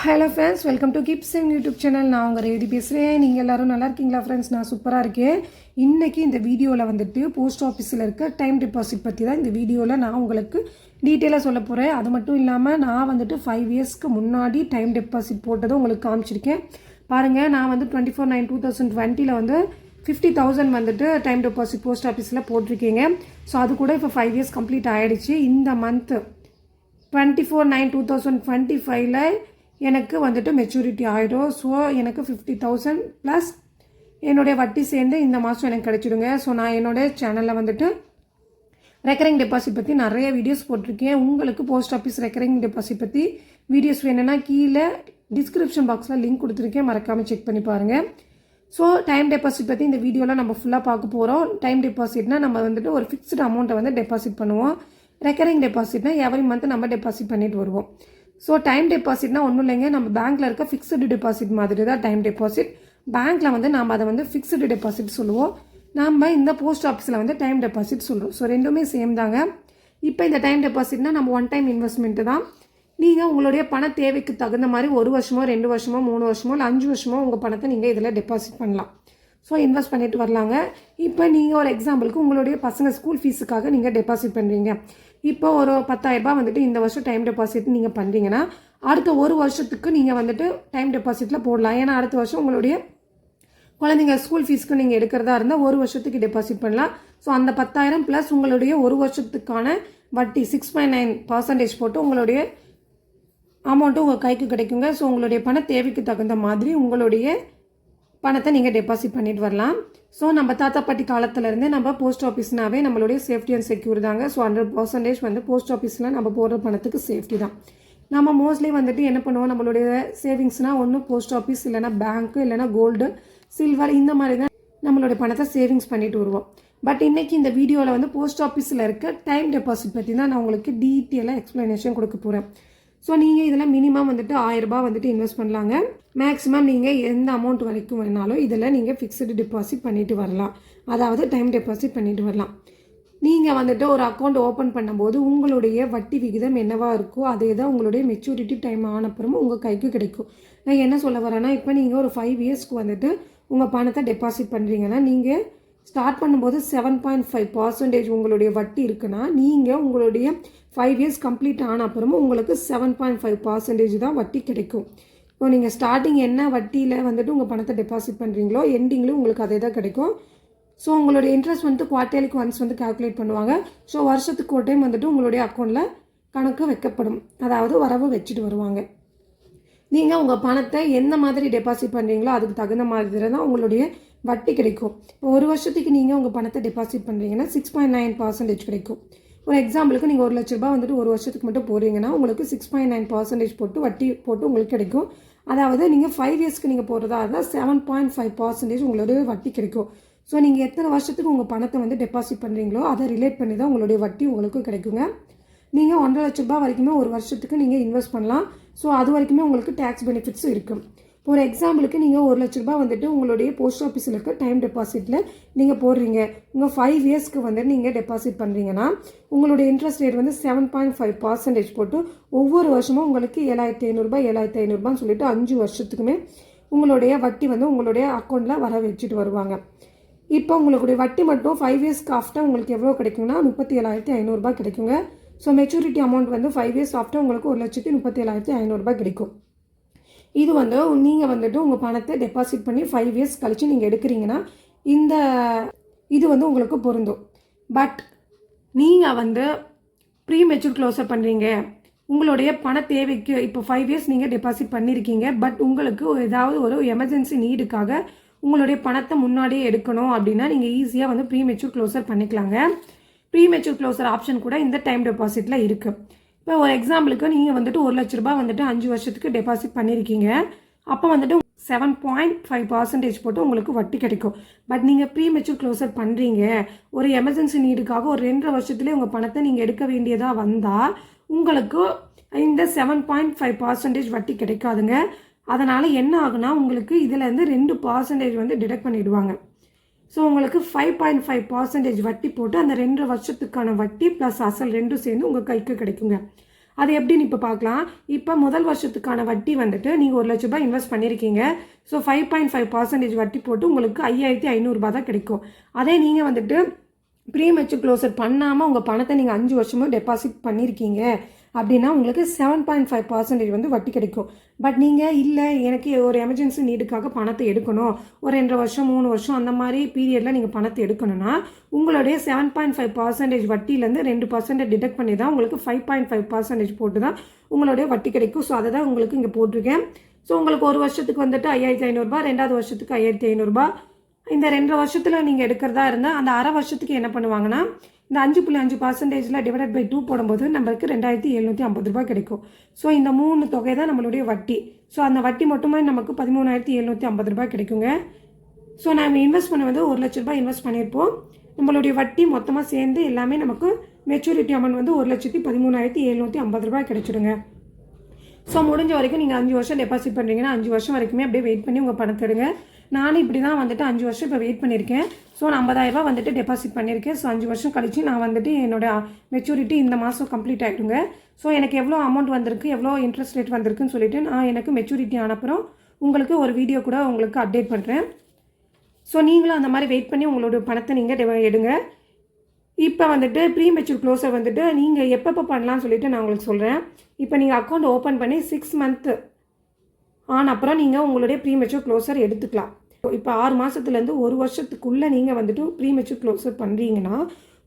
Hello friends, welcome to Gibbs and YouTube channel. நான் உங்கள் ரேவதி பேசுகிறேன். நீங்கள் எல்லோரும் நல்லா இருக்கீங்களா ஃப்ரெண்ட்ஸ்? நான் சூப்பராக இருக்கேன். இன்றைக்கி இந்த வீடியோவில் வந்துட்டு போஸ்ட் ஆஃபீஸில் இருக்க டைம் டெபாசிட் பற்றி தான் இந்த வீடியோவில் நான் உங்களுக்கு டீட்டெயிலாக சொல்ல போகிறேன். அது மட்டும் இல்லாமல் நான் வந்துட்டு 5 இயர்ஸ்க்கு முன்னாடி டைம் டெபாசிட் போட்டதும் உங்களுக்கு காமிச்சிருக்கேன். பாருங்கள், நான் வந்து 24/9/2020 வந்து 50,000 வந்துட்டு டைம் டெபாசிட் போஸ்ட் ஆஃபீஸில் போட்டிருக்கீங்க. ஸோ அது கூட இப்போ 5 இயர்ஸ் கம்ப்ளீட் ஆகிடுச்சு. இந்த மந்த்து 24/9/2025 எனக்கு வந்துட்டு மெச்சூரிட்டி ஆகிடும். ஸோ எனக்கு 50,000 ப்ளஸ் என்னுடைய வட்டி சேர்ந்து இந்த மாதம் எனக்கு கிடச்சிடுங்க. ஸோ நான் என்னோடய சேனலில் வந்துட்டு ரெக்கரிங் டெபாசிட் பற்றி நிறைய வீடியோஸ் போட்டிருக்கேன். உங்களுக்கு போஸ்ட் ஆஃபீஸ் ரெக்கரிங் டெபாசிட் பற்றி வீடியோஸ் வேணும்னா கீழே டிஸ்கிரிப்ஷன் பாக்ஸில் லிங்க் கொடுத்துருக்கேன், மறக்காமல் செக் பண்ணி பாருங்கள். ஸோ டைம் டெபாசிட் பற்றி இந்த வீடியோவில் நம்ம ஃபுல்லாக பார்க்க போகிறோம். டைம் டெபாசிட்னால் நம்ம வந்துட்டு ஒரு ஃபிக்ஸ்டு அமௌண்ட்டை வந்து டெபாசிட் பண்ணுவோம். ரெக்கரிங் டெபாசிட்னால் எவ்ரி மந்த் நம்ம டெபாசிட் பண்ணிட்டு வருவோம். ஸோ டைம் டெபாசிட்னா ஒன்றும் இல்லைங்க, நம்ம பேங்க்கில் இருக்க ஃபிக்ஸ்டு டெபாசிட் மாதிரி தான் டைம் டெபாசிட். பேங்க்கில் வந்து நம்ம அதை வந்து ஃபிக்ஸ்டு டெபாசிட் சொல்லுவோம். நம்ம இந்த போஸ்ட் ஆஃபீஸில் வந்து டைம் டெபாசிட் சொல்கிறோம். ஸோ ரெண்டுமே சேம் தாங்க. இப்போ இந்த டைம் டெபாசிட்னா நம்ம ஒன் டைம் இன்வெஸ்ட்மெண்ட்டு தான். நீங்கள் உங்களுடைய பண தேவைக்கு தகுந்த மாதிரி 1 வருஷமோ 2 வருஷமோ 3 வருஷமோ இல்லை 5 வருஷமோ உங்கள் பணத்தை நீங்கள் இதில் டெபாசிட் பண்ணலாம். ஸோ இன்வெஸ்ட் பண்ணிட்டு வரலாங்க. இப்போ நீங்கள் ஒரு எக்ஸாம்பிளுக்கு உங்களுடைய பசங்க ஸ்கூல் ஃபீஸுக்காக நீங்கள் டெபாசிட் பண்ணுறீங்க. இப்போ ஒரு 10,000 ரூபாய் வந்துட்டு இந்த வருஷம் டைம் டெபாசிட் நீங்கள் பண்ணுறீங்கன்னா அடுத்த 1 வருஷத்துக்கு நீங்கள் வந்துட்டு டைம் டெபாசிட்டில் போடலாம். ஏன்னா அடுத்த வருஷம் உங்களுடைய குழந்தைங்க ஸ்கூல் ஃபீஸ்க்கு நீங்கள் எடுக்கிறதா இருந்தால் 1 வருஷத்துக்கு டெபாசிட் பண்ணலாம். ஸோ அந்த 10,000 ப்ளஸ் உங்களுடைய 1 வருஷத்துக்கான வட்டி 6.9% போட்டு உங்களுடைய அமௌண்ட்டு உங்கள் கைக்கு கிடைக்குங்க. ஸோ உங்களுடைய பண தேவைக்கு தகுந்த மாதிரி உங்களுடைய பணத்தை நீங்கள் டெபாசிட் பண்ணிட்டு வரலாம். ஸோ நம்ம தாத்தா பாட்டி காலத்துலேருந்தே நம்ம போஸ்ட் ஆஃபீஸ்னாவே நம்மளுடைய சேஃப்டி அண்ட் செக்யூர் தாங்க. ஸோ 100% வந்து போஸ்ட் ஆஃபீஸில் நம்ம போடுற பணத்துக்கு சேஃப்டி தான். நம்ம மோஸ்ட்லி வந்துட்டு என்ன பண்ணுவோம், நம்மளுடைய சேவிங்ஸ்னால் ஒன்று போஸ்ட் ஆஃபீஸ், இல்லைனா பேங்க்கு, இல்லைனா கோல்டு, சில்வர், இந்த மாதிரி தான் நம்மளுடைய பணத்தை சேவிங்ஸ் பண்ணிட்டு வருவோம். பட் இன்றைக்கி இந்த வீடியோவில் வந்து போஸ்ட் ஆஃபீஸில் இருக்க டைம் டெபாசிட் பற்றி தான் நான் உங்களுக்கு டீட்டெயிலாக எக்ஸ்ப்ளனேஷன் கொடுக்க போகிறேன். ஸோ நீங்கள் இதில் மினிமம் வந்துட்டு 1000 ரூபாய் வந்துட்டு இன்வெஸ்ட் பண்ணலாங்க. மேக்ஸிமம் நீங்கள் எந்த அமௌண்ட் வரைக்கும் வேணாலும் இதில் நீங்கள் ஃபிக்ஸ்டு டெபாசிட் பண்ணிட்டு வரலாம். அதாவது டைம் டெபாசிட் பண்ணிட்டு வரலாம். நீங்கள் வந்துட்டு ஒரு அக்கௌண்ட் ஓப்பன் பண்ணும்போது உங்களுடைய வட்டி விகிதம் என்னவாக இருக்கோ அதே தான் உங்களுடைய மெச்சூரிட்டி டைம் ஆனப்புறமும் உங்கள் கைக்கு கிடைக்கும். நான் என்ன சொல்ல வரேன்னா, இப்போ நீங்கள் ஒரு 5 இயர்ஸ்க்கு வந்துட்டு உங்கள் பணத்தை டெபாசிட் பண்ணுறீங்கன்னா நீங்கள் ஸ்டார்ட் பண்ணும்போது 7.5% உங்களுடைய வட்டி இருக்குன்னா நீங்கள் உங்களுடைய 5 இயர்ஸ் கம்ப்ளீட் ஆன அப்புறமும் உங்களுக்கு 7.5% தான் வட்டி கிடைக்கும். இப்போ நீங்கள் ஸ்டார்டிங் என்ன வட்டியில் வந்துட்டு உங்கள் பணத்தை டெபாசிட் பண்ணுறீங்களோ எண்டிங்லேயும் உங்களுக்கு அதே தான் கிடைக்கும். ஸோ உங்களுடைய இன்ட்ரெஸ்ட் வந்து குவார்ட்டர்லிக்கு ஒன்ஸ் வந்து கால்குலேட் பண்ணுவாங்க. ஸோ வருஷத்துக்கு ஒரு டைம் வந்துட்டு உங்களுடைய அக்கௌண்ட்டில் கணக்கு வைக்கப்படும், அதாவது வரவு வச்சுட்டு வருவாங்க. நீங்கள் உங்கள் பணத்தை எந்த மாதிரி டெபாசிட் பண்ணுறீங்களோ அதுக்கு தகுந்த மாதிரி தான் உங்களுடைய வட்டி கிடைக்கும். இப்போ 1 வருஷத்துக்கு நீங்கள் உங்கள் பணத்தை டெபாசிட் பண்ணுறீங்கன்னா 6.9% கிடைக்கும். ஒரு எக்ஸாம்பிளுக்கு நீங்கள் 1 லட்ச ரூபாய் வந்துட்டு 1 வருஷத்துக்கு மட்டும் போடுறீங்கன்னா உங்களுக்கு 6.9% போட்டு வட்டி போட்டு உங்களுக்கு கிடைக்கும். அதாவது நீங்கள் 5 இயர்ஸ்க்கு நீங்கள் போடுறதா இருந்தால் 7.5% உங்களுடைய வட்டி கிடைக்கும். ஸோ நீங்கள் எத்தனை வருஷத்துக்கு உங்கள் பணத்தை வந்து டெபாசிட் பண்ணுறீங்களோ அதை ரிலேட் பண்ணி தான் உங்களுடைய வட்டி உங்களுக்கு கிடைக்குங்க. நீங்கள் 1.5 லட்ச ரூபாய் வரைக்குமே ஒரு வருஷத்துக்கு நீங்கள் இன்வெஸ்ட் பண்ணலாம். ஸோ அது வரைக்குமே உங்களுக்கு டேக்ஸ் பெனிஃபிட்ஸும் இருக்கும். இப்போ ஒரு எக்ஸாம்பிளுக்கு நீங்கள் 1 லட்ச ரூபாய் வந்துட்டு உங்களுடைய போஸ்ட் ஆஃபீஸில் இருக்க டைம் டெபாசிட்டில் நீங்கள் போடுறீங்க. உங்கள் 5 இயர்ஸ்க்கு வந்துட்டு நீங்கள் டெபாசிட் பண்ணுறீங்கன்னா உங்களுடைய இன்ட்ரெஸ்ட் ரேட் வந்து 7.5% போட்டு ஒவ்வொரு வருஷமும் உங்களுக்கு 7,500 ரூபாய் 7,500 ரூபான்னு சொல்லிட்டு 5 வருஷத்துக்குமே உங்களுடைய வட்டி வந்து உங்களுடைய அக்கௌண்ட்டில் வர வச்சுட்டு வருவாங்க. இப்போ உங்களுடைய வட்டி மட்டும் 5 இயர்ஸ்க்கு ஆஃப்டர் உங்களுக்கு எவ்வளோ கிடைக்கும்னா 37,500 ரூபாய் கிடைக்குங்க. ஸோ மெச்சூரிட்டி அமௌண்ட் வந்து 5 இயர்ஸ் ஆஃப்டர் உங்களுக்கு 1,37,500 ரூபாய் கிடைக்கும். இது வந்து நீங்கள் வந்துட்டு உங்கள் பணத்தை டெபாசிட் பண்ணி 5 இயர்ஸ் கழித்து நீங்கள் எடுக்கிறீங்கன்னா இந்த இது வந்து உங்களுக்கு பொருந்தும். பட் நீங்கள் வந்து ப்ரீ மெச்சூர் க்ளோஸர் பண்ணுறீங்க, உங்களுடைய பண தேவைக்கு இப்போ 5 இயர்ஸ் நீங்கள் டெபாசிட் பண்ணியிருக்கீங்க, பட் உங்களுக்கு ஏதாவது ஒரு எமர்ஜென்சி நீடுக்காக உங்களுடைய பணத்தை முன்னாடியே எடுக்கணும் அப்படின்னா நீங்கள் ஈஸியாக வந்து ப்ரீ மெச்சூர் க்ளோஸர் பண்ணிக்கலாங்க. ப்ரீ மெச்சூர் க்ளோஸர் ஆப்ஷன் கூட இந்த டைம் டெபாசிட்டில் இருக்குது. இப்போ ஒரு எக்ஸாம்பிளுக்கு நீங்கள் வந்துட்டு 1 லட்ச ரூபாய் வந்துட்டு 5 வருஷத்துக்கு டெபாசிட் பண்ணியிருக்கீங்க. அப்போ வந்துட்டு 7.5% போட்டு உங்களுக்கு வட்டி கிடைக்கும். பட் நீங்கள் ப்ரீ மெச்சூர் க்ளோஸர் பண்ணுறீங்க, ஒரு எமர்ஜென்சி நீடுக்காக ஒரு 2.5 வருஷத்துலேயே உங்கள் பணத்தை நீங்கள் எடுக்க வேண்டியதாக வந்தால் உங்களுக்கு இந்த 7.5% வட்டி கிடைக்காதுங்க. அதனால் என்ன ஆகுனா உங்களுக்கு இதிலேருந்து 2% வந்து டிடக்ட் பண்ணிவிடுவாங்க. ஸோ உங்களுக்கு 5.5% வட்டி போட்டு அந்த 2 வருஷத்துக்கான வட்டி ப்ளஸ் அசல் ரெண்டும் சேர்ந்து உங்கள் கைக்கு கிடைக்குங்க. அது எப்படின்னு இப்போ பார்க்கலாம். இப்போ முதல் வருஷத்துக்கான வட்டி வந்துட்டு நீங்கள் ₹1,00,000 இன்வெஸ்ட் பண்ணியிருக்கீங்க. ஸோ 5.5% வட்டி போட்டு உங்களுக்கு ₹5,500 தான் கிடைக்கும். அதே நீங்கள் வந்துட்டு ப்ரீ மெச்சூர் க்ளோசர் பண்ணாமல் உங்கள் பணத்தை நீங்கள் 5 வருஷமும் டெபாசிட் பண்ணியிருக்கீங்க அப்படின்னா உங்களுக்கு 7.5% வந்து வட்டி கிடைக்கும். பட் நீங்கள் இல்லை எனக்கு ஒரு எமர்ஜென்சி நீடுக்காக பணத்தை எடுக்கணும், ஒரு 2 வருஷம் 3 வருஷம் அந்த மாதிரி பீரியடில் நீங்கள் பணத்தை எடுக்கணும்னா உங்களுடைய 7.5% வட்டியிலேருந்து 2% டிடெக்ட் பண்ணி தான் உங்களுக்கு 5.5% போட்டு தான் உங்களுடைய வட்டி கிடைக்கும். ஸோ அதை தான் உங்களுக்கு இங்கே போட்டிருக்கேன். ஸோ உங்களுக்கு ஒரு வருஷத்துக்கு வந்துட்டு ₹5,500, 2வது வருஷத்துக்கு ₹5,500. இந்த 2 வருஷத்தில் நீங்கள் எடுக்கிறதா இருந்தால் அந்த அரை வருஷத்துக்கு என்ன பண்ணுவாங்கன்னா இந்த 5.5% டிவைடட் பை 2 போடும்போது நம்மளுக்கு ₹2,750 கிடைக்கும். ஸோ இந்த 3 தொகை தான் நம்மளுடைய வட்டி. ஸோ அந்த வட்டி மட்டுமே நமக்கு ₹13,750 கிடைக்குங்க. ஸோ நம்ம இன்வெஸ்ட் பண்ண வந்து ₹1,00,000 இன்வெஸ்ட் பண்ணியிருப்போம். நம்மளுடைய வட்டி மொத்தமாக சேர்ந்து எல்லாமே நமக்கு மெச்சூரிட்டி அமௌண்ட் வந்து ₹1,13,750 கிடைச்சிடுங்க. ஸோ முடிஞ்ச வரைக்கும் நீங்கள் 5 வருஷம் டெபாசிட் பண்ணுறீங்கன்னா 5 வருஷம் வரைக்குமே அப்படியே வெயிட் பண்ணி உங்கள் பணத்தை எடுங்க. நானும் இப்படி தான் வந்துட்டு 5 வருஷம் இப்போ வெயிட் பண்ணியிருக்கேன். ஸோ நான் ₹50,000 வந்துட்டு டெபாசிட் பண்ணியிருக்கேன். ஸோ 5 வருஷம் கழிச்சு நான் வந்துட்டு என்னோடய மெச்சூரிட்டி இந்த மாதம் கம்ப்ளீட் ஆகிடுங்க. ஸோ எனக்கு எவ்வளோ அமௌண்ட் வந்திருக்கு, எவ்வளோ இன்ட்ரெஸ்ட் ரேட் வந்திருக்குன்னு சொல்லிட்டு நான் எனக்கு மெச்சூரிட்டி ஆனப்புறம் உங்களுக்கு ஒரு வீடியோ கூட உங்களுக்கு அப்டேட் பண்ணுறேன். ஸோ நீங்களும் அந்த மாதிரி வெயிட் பண்ணி உங்களோட பணத்தை நீங்கள் எடுங்க. இப்போ வந்துட்டு ப்ரீ மெச்சூர் க்ளோசர் வந்துட்டு நீங்கள் எப்பப்போ பண்ணலான்னு சொல்லிட்டு நான் உங்களுக்கு சொல்கிறேன். இப்போ நீங்கள் அக்கௌண்ட் ஓப்பன் பண்ணி 6 மந்த்து அப்புறம் நீங்கள் உங்களுடைய ப்ரீ மெச்சூர் க்ளோசர் எடுத்துக்கலாம். இப்போ 6 மாதத்துலேருந்து 1 வருஷத்துக்குள்ளே நீங்கள் வந்துட்டு ப்ரீ மெச்சூர் க்ளோசர் பண்ணுறீங்கன்னா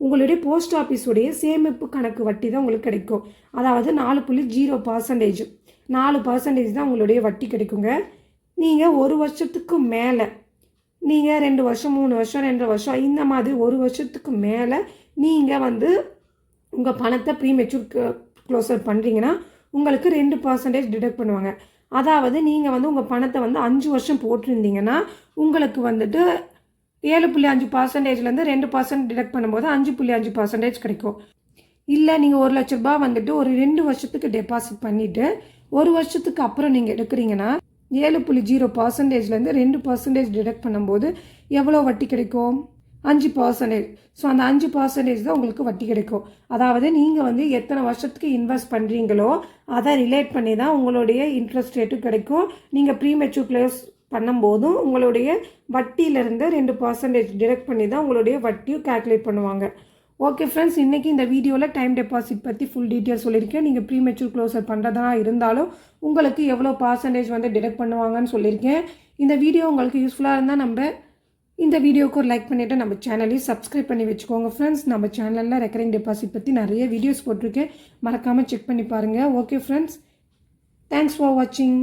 உங்களுடைய போஸ்ட் ஆஃபீஸுடைய சேமிப்பு கணக்கு வட்டி தான் உங்களுக்கு கிடைக்கும். அதாவது 4.0%, 4% தான் உங்களுடைய வட்டி கிடைக்குங்க. நீங்கள் 1 வருஷத்துக்கு மேலே நீங்கள் 2 வருஷம் 3 வருஷம் 2 வருஷம் இந்த மாதிரி 1 வருஷத்துக்கு மேலே நீங்கள் வந்து உங்கள் பணத்தை ப்ரீ மெச்சூர் க்ளோசர் பண்ணுறீங்கன்னா உங்களுக்கு 2% டிடெக்ட் பண்ணுவாங்க. அதாவது நீங்கள் வந்து உங்கள் பணத்தை வந்து 5 வருஷம் போட்டிருந்தீங்கன்னா உங்களுக்கு வந்துட்டு 7.5%லேருந்து 2% டிடெக்ட் பண்ணும்போது 5.5% கிடைக்கும். இல்லை நீங்கள் ₹1,00,000 வந்துட்டு ஒரு 2 வருஷத்துக்கு டெபாசிட் பண்ணிவிட்டு 1 வருஷத்துக்கு அப்புறம் நீங்கள் எடுக்கிறீங்கன்னா 7.0%லேருந்து 2% டிடெக்ட் பண்ணும்போது எவ்வளோ வட்டி கிடைக்கும்? 5%. ஸோ அந்த 5% தான் உங்களுக்கு வட்டி கிடைக்கும். அதாவது நீங்கள் வந்து எத்தனை வருஷத்துக்கு இன்வெஸ்ட் பண்ணுறீங்களோ அதை ரிலேட் பண்ணி தான் உங்களுடைய இன்ட்ரெஸ்ட் ரேட்டும் கிடைக்கும். நீங்கள் ப்ரீ மெச்சூர் க்ளோஸ் பண்ணும்போதும் உங்களுடைய வட்டியிலேருந்து 2% டிடெக்ட் பண்ணி தான் உங்களுடைய வட்டியும் கால்குலேட் பண்ணுவாங்க. ஓகே ஃப்ரெண்ட்ஸ், இன்றைக்கி இந்த வீடியோவில் டைம் டெபாசிட் பற்றி ஃபுல் டீட்டெயில் சொல்லியிருக்கேன். நீங்கள் ப்ரீ மெச்சூர் க்ளோசர் பண்ணுறதா இருந்தாலும் உங்களுக்கு எவ்வளோ % வந்து டிடெக்ட் பண்ணுவாங்கன்னு சொல்லியிருக்கேன். இந்த வீடியோ உங்களுக்கு யூஸ்ஃபுல்லாக இருந்தால் இந்த வீடியோக்கு ஒரு லைக் பண்ணிவிட்டு நம்ம சேனலையும் சப்ஸ்கிரைப் பண்ணி வச்சுக்கோங்க ஃப்ரெண்ட்ஸ். நம்ம சேனலில் ரெக்கரிங் டெபாசிட் பற்றி நிறைய வீடியோஸ் போட்டிருக்கேன், மறக்காமல் செக் பண்ணி பாருங்கள். ஓகே ஃப்ரெண்ட்ஸ், தேங்க்ஸ் ஃபார் வாட்சிங்.